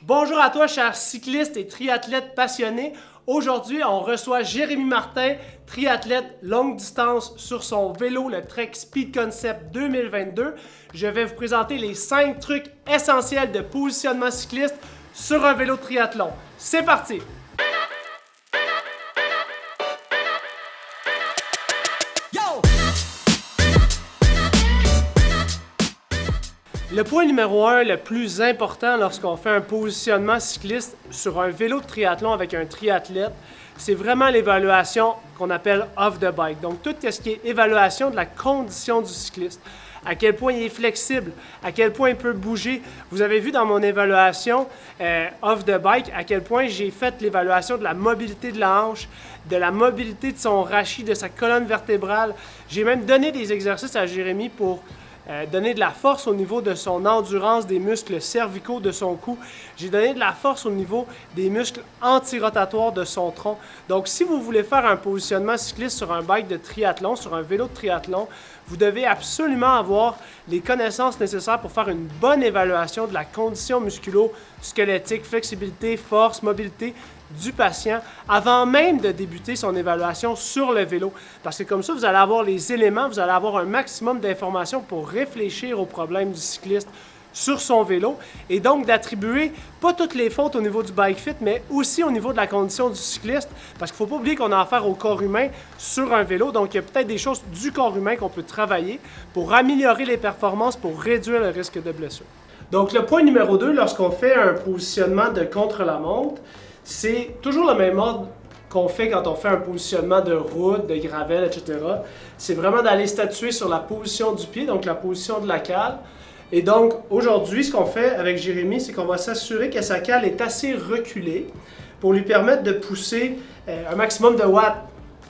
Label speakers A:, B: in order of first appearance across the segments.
A: Bonjour à toi, chers cyclistes et triathlètes passionnés. Aujourd'hui, on reçoit Jérémy Martin, triathlète longue distance sur son vélo, le Trek Speed Concept 2022. Je vais vous présenter les 5 trucs essentiels de positionnement cycliste sur un vélo de triathlon. C'est parti! Le point numéro 1, le plus important lorsqu'on fait un positionnement cycliste sur un vélo de triathlon avec un triathlète, c'est vraiment l'évaluation qu'on appelle off the bike. Donc, tout ce qui est évaluation de la condition du cycliste. À quel point il est flexible, à quel point il peut bouger. Vous avez vu dans mon évaluation off the bike à quel point j'ai fait l'évaluation de la mobilité de la hanche, de la mobilité de son rachis, de sa colonne vertébrale. J'ai même donné des exercices à Jérémy pour donner de la force au niveau de son endurance des muscles cervicaux de son cou. J'ai donné de la force au niveau des muscles antirotatoires de son tronc. Donc, si vous voulez faire un positionnement cycliste sur un bike de triathlon, sur un vélo de triathlon, vous devez absolument avoir les connaissances nécessaires pour faire une bonne évaluation de la condition musculo-squelettique, flexibilité, force, mobilité du patient avant même de débuter son évaluation sur le vélo. Parce que comme ça, vous allez avoir les éléments, vous allez avoir un maximum d'informations pour réfléchir aux problèmes du cycliste sur son vélo et donc d'attribuer pas toutes les fautes au niveau du bike fit, mais aussi au niveau de la condition du cycliste, parce qu'il ne faut pas oublier qu'on a affaire au corps humain sur un vélo, donc il y a peut-être des choses du corps humain qu'on peut travailler pour améliorer les performances, pour réduire le risque de blessure. Donc le point numéro 2, lorsqu'on fait un positionnement de contre-la-montre, c'est toujours le même ordre qu'on fait quand on fait un positionnement de route, de gravel, etc. C'est vraiment d'aller statuer sur la position du pied, donc la position de la cale. Et donc, aujourd'hui, ce qu'on fait avec Jérémy, c'est qu'on va s'assurer que sa cale est assez reculée pour lui permettre de pousser un maximum de watts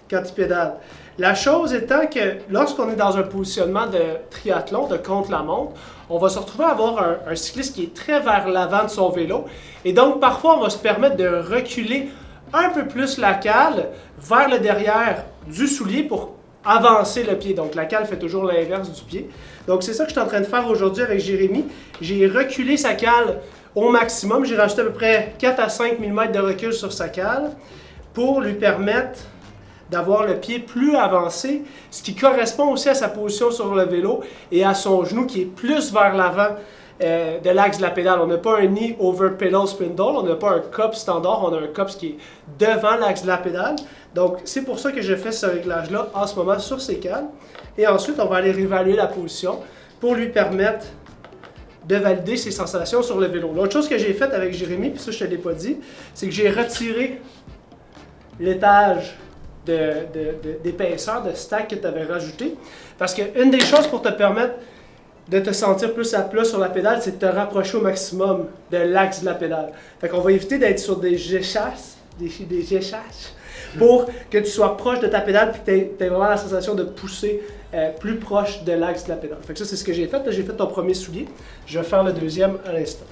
A: quand il pédale. La chose étant que lorsqu'on est dans un positionnement de triathlon, de contre-la-montre, on va se retrouver à avoir un cycliste qui est très vers l'avant de son vélo. Et donc, parfois, on va se permettre de reculer un peu plus la cale vers le derrière du soulier pour avancer le pied. Donc, la cale fait toujours l'inverse du pied. Donc, c'est ça que je suis en train de faire aujourd'hui avec Jérémy. J'ai reculé sa cale au maximum. J'ai rajouté à peu près 4 à 5 mm de recul sur sa cale pour lui permettre d'avoir le pied plus avancé, ce qui correspond aussi à sa position sur le vélo et à son genou qui est plus vers l'avant de l'axe de la pédale. On n'a pas un knee over pedal spindle, on n'a pas un cup standard, on a un cup qui est devant l'axe de la pédale. Donc, c'est pour ça que je fais ce réglage-là en ce moment sur ses cales. Et ensuite, on va aller réévaluer la position pour lui permettre de valider ses sensations sur le vélo. L'autre chose que j'ai faite avec Jérémy, puis ça je ne te l'ai pas dit, c'est que j'ai retiré l'étage d'épaisseur, de stack que tu avais rajouté. Parce qu'une des choses pour te permettre de te sentir plus à plat sur la pédale, c'est de te rapprocher au maximum de l'axe de la pédale. Fait qu'on va éviter d'être sur des échasses, pour que tu sois proche de ta pédale et que tu aies vraiment la sensation de pousser plus proche de l'axe de la pédale. Fait que ça, c'est ce que j'ai fait. Là, j'ai fait ton premier soulier. Je vais faire le deuxième à l'instant.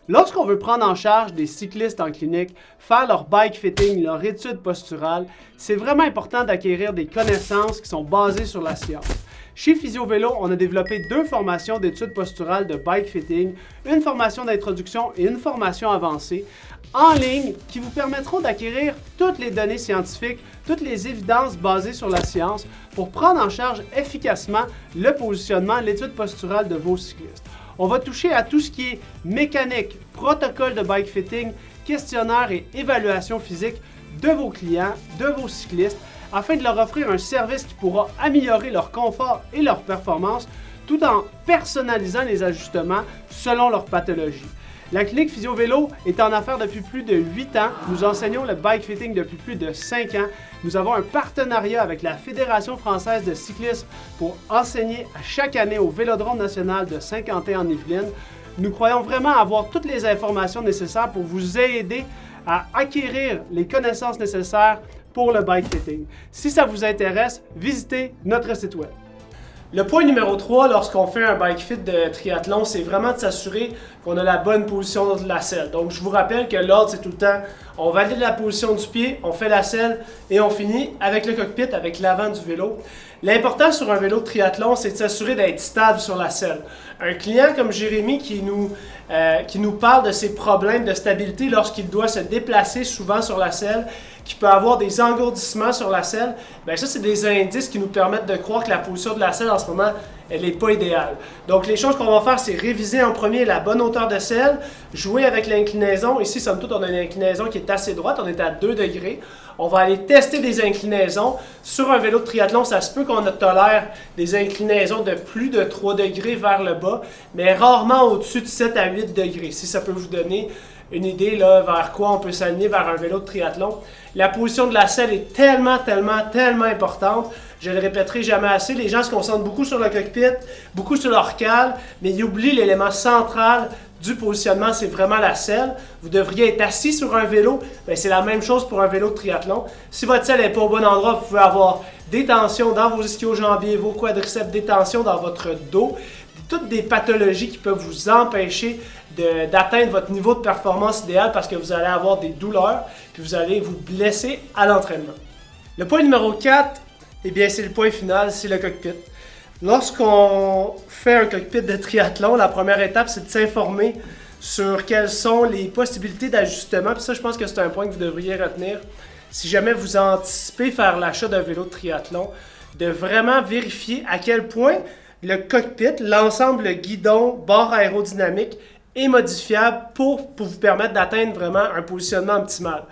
A: Lorsqu'on veut prendre en charge des cyclistes en clinique, faire leur bike fitting, leur étude posturale, c'est vraiment important d'acquérir des connaissances qui sont basées sur la science. Chez Physio Vélo, on a développé 2 formations d'études posturales de bike fitting, une formation d'introduction et une formation avancée en ligne qui vous permettront d'acquérir toutes les données scientifiques, toutes les évidences basées sur la science pour prendre en charge efficacement le positionnement, l'étude posturale de vos cyclistes. On va toucher à tout ce qui est mécanique, protocole de bike fitting, questionnaire et évaluation physique de vos clients, de vos cyclistes, afin de leur offrir un service qui pourra améliorer leur confort et leur performance tout en personnalisant les ajustements selon leur pathologie. La clinique Physio Vélo est en affaires depuis plus de 8 ans. Nous enseignons le bike fitting depuis plus de 5 ans. Nous avons un partenariat avec la Fédération française de cyclisme pour enseigner à chaque année au Vélodrome national de Saint-Quentin en Yvelines. Nous croyons vraiment avoir toutes les informations nécessaires pour vous aider à acquérir les connaissances nécessaires pour le bike fitting. Si ça vous intéresse, visitez notre site web. Le point numéro 3 lorsqu'on fait un bike fit de triathlon, c'est vraiment de s'assurer qu'on a la bonne position de la selle. Donc, je vous rappelle que l'ordre, c'est tout le temps, On valide la position du pied, on fait la selle et on finit avec le cockpit, avec l'avant du vélo. L'important sur un vélo de triathlon, c'est de s'assurer d'être stable sur la selle. Un client comme Jérémy qui nous parle de ses problèmes de stabilité lorsqu'il doit se déplacer souvent sur la selle, qui peut avoir des engourdissements sur la selle, bien ça, c'est des indices qui nous permettent de croire que la position de la selle en ce moment, elle n'est pas idéale. Donc, les choses qu'on va faire, c'est réviser en premier la bonne hauteur de selle, jouer avec l'inclinaison. Ici, somme toute, on a une inclinaison qui est assez droite, on est à 2 degrés. On va aller tester des inclinaisons. Sur un vélo de triathlon, ça se peut qu'on tolère des inclinaisons de plus de 3 degrés vers le bas, mais rarement au-dessus de 7 à 8 degrés, si ça peut vous donner une idée là, vers quoi on peut s'aligner vers un vélo de triathlon. La position de la selle est tellement importante. Je ne le répéterai jamais assez. Les gens se concentrent beaucoup sur le cockpit, beaucoup sur leur cale, mais ils oublient l'élément central du positionnement, c'est vraiment la selle. Vous devriez être assis sur un vélo. Bien, c'est la même chose pour un vélo de triathlon. Si votre selle n'est pas au bon endroit, vous pouvez avoir des tensions dans vos ischio-jambiers, vos quadriceps, des tensions dans votre dos. Toutes des pathologies qui peuvent vous empêcher d'atteindre votre niveau de performance idéal parce que vous allez avoir des douleurs puis vous allez vous blesser à l'entraînement. Le point numéro 4, eh bien, c'est le point final, c'est le cockpit. Lorsqu'on fait un cockpit de triathlon, la première étape, c'est de s'informer sur quelles sont les possibilités d'ajustement. Puis ça, je pense que c'est un point que vous devriez retenir. Si jamais vous anticipez faire l'achat d'un vélo de triathlon, de vraiment vérifier à quel point le cockpit, l'ensemble, le guidon, barre aérodynamique est modifiable pour vous permettre d'atteindre vraiment un positionnement optimal.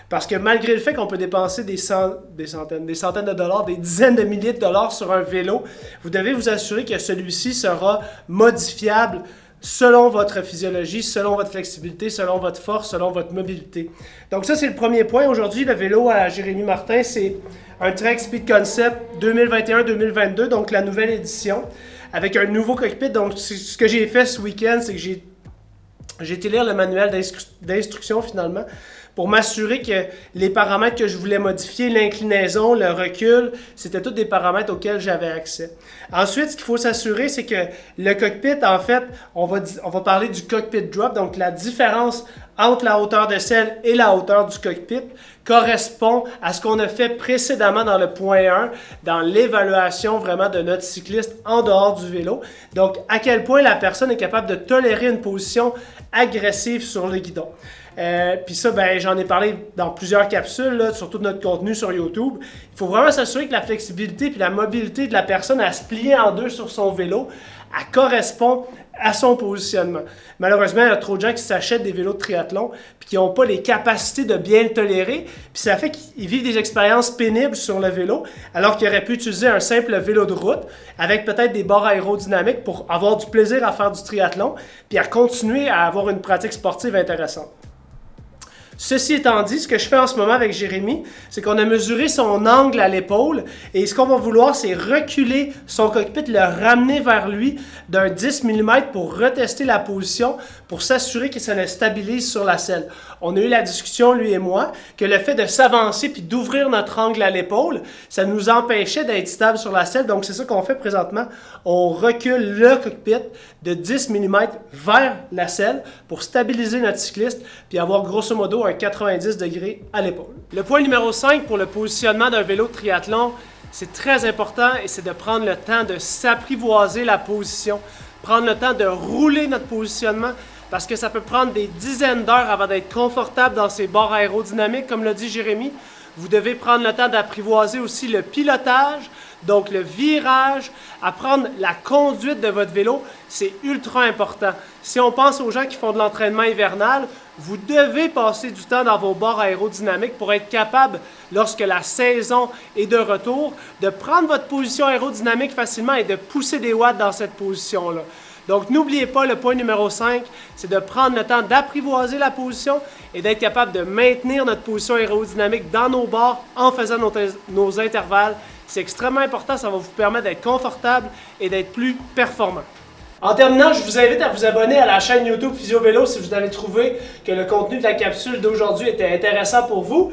A: Parce que malgré le fait qu'on peut dépenser des centaines de dollars, des dizaines de milliers de dollars sur un vélo, vous devez vous assurer que celui-ci sera modifiable selon votre physiologie, selon votre flexibilité, selon votre force, selon votre mobilité. Donc ça, c'est le premier point. Aujourd'hui, le vélo à Jérémy Martin, c'est un Trek Speed Concept 2021-2022, donc la nouvelle édition, avec un nouveau cockpit. Donc ce que j'ai fait ce week-end, c'est que j'ai été lire le manuel d'instruction finalement pour m'assurer que les paramètres que je voulais modifier, l'inclinaison, le recul, c'était tous des paramètres auxquels j'avais accès. Ensuite, ce qu'il faut s'assurer, c'est que le cockpit, en fait, on va parler du cockpit drop, donc la différence entre la hauteur de selle et la hauteur du cockpit correspond à ce qu'on a fait précédemment dans le point 1, dans l'évaluation vraiment de notre cycliste en dehors du vélo. Donc, à quel point la personne est capable de tolérer une position agressive sur le guidon. Puis ça, ben, j'en ai parlé dans plusieurs capsules, là, sur tout notre contenu sur YouTube. Il faut vraiment s'assurer que la flexibilité et la mobilité de la personne à se plier en deux sur son vélo, elle correspond à son positionnement. Malheureusement, il y a trop de gens qui s'achètent des vélos de triathlon puis qui n'ont pas les capacités de bien le tolérer. Puis ça fait qu'ils vivent des expériences pénibles sur le vélo alors qu'ils auraient pu utiliser un simple vélo de route avec peut-être des barres aérodynamiques pour avoir du plaisir à faire du triathlon puis à continuer à avoir une pratique sportive intéressante. Ceci étant dit, ce que je fais en ce moment avec Jérémy, c'est qu'on a mesuré son angle à l'épaule et ce qu'on va vouloir, c'est reculer son cockpit, le ramener vers lui d'un 10 mm pour retester la position, pour s'assurer que ça le stabilise sur la selle. On a eu la discussion, lui et moi, que le fait de s'avancer puis d'ouvrir notre angle à l'épaule, ça nous empêchait d'être stable sur la selle. Donc, c'est ça qu'on fait présentement. On recule le cockpit de 10 mm vers la selle pour stabiliser notre cycliste puis avoir grosso modo un 90 degrés à l'épaule. Le point numéro 5 pour le positionnement d'un vélo de triathlon, c'est très important et c'est de prendre le temps de s'apprivoiser la position, prendre le temps de rouler notre positionnement parce que ça peut prendre des dizaines d'heures avant d'être confortable dans ces barres aérodynamiques, comme l'a dit Jérémy. Vous devez prendre le temps d'apprivoiser aussi le pilotage, donc le virage, apprendre la conduite de votre vélo, c'est ultra important. Si on pense aux gens qui font de l'entraînement hivernal, vous devez passer du temps dans vos barres aérodynamiques pour être capable, lorsque la saison est de retour, de prendre votre position aérodynamique facilement et de pousser des watts dans cette position-là. Donc, n'oubliez pas, le point numéro 5, c'est de prendre le temps d'apprivoiser la position et d'être capable de maintenir notre position aérodynamique dans nos barres en faisant nos intervalles. C'est extrêmement important, ça va vous permettre d'être confortable et d'être plus performant. En terminant, je vous invite à vous abonner à la chaîne YouTube Physio Vélo si vous avez trouvé que le contenu de la capsule d'aujourd'hui était intéressant pour vous.